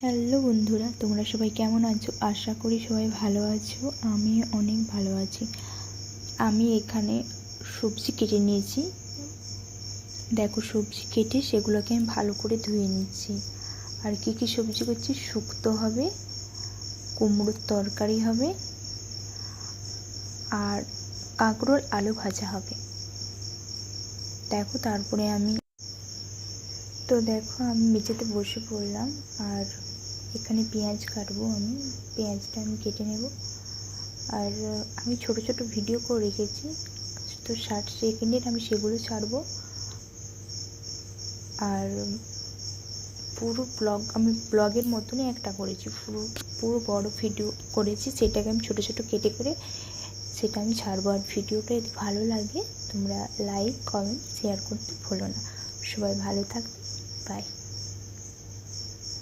Hello বন্ধুরা, তোমরা সবাই কেমন আছো? আশা করি সবাই ভালো আছো। আমি অনেক ভালো আছি। আমি এখানে সবজি কেটে নিয়েছি। দেখো, সবজি কেটে সেগুলোকে আমি ভালো করে ধুয়ে নিচ্ছি। আর কী কী সবজি করছি: শুক্তো হবে, কুমড়োর তরকারি হবে, আর কাঁকরোল আলু ভাজা হবে। দেখো, তারপরে আমি মেঝেতে বসে পড়লাম। আর এখানে পেঁয়াজ কাটবো। পেঁয়াজটা আমি কেটে নেব। আর আমি ছোট ছোট ভিডিও করে রেখেছি, তো 60 সেকেন্ডের আমি সেগুলো ছাড়বো। আর পুরো আমি ব্লগের মতনই একটা করেছি, পুরো বড় ভিডিও করেছি। সেটাকে আমি ছোট ছোট কেটে করে সেটা আমি ছাড়বো। আর ভিডিওটা যদি ভালো লাগে তোমরা লাইক, কমেন্ট, শেয়ার করতে ভুলো না। সবাই ভালো থাকবে। বাই।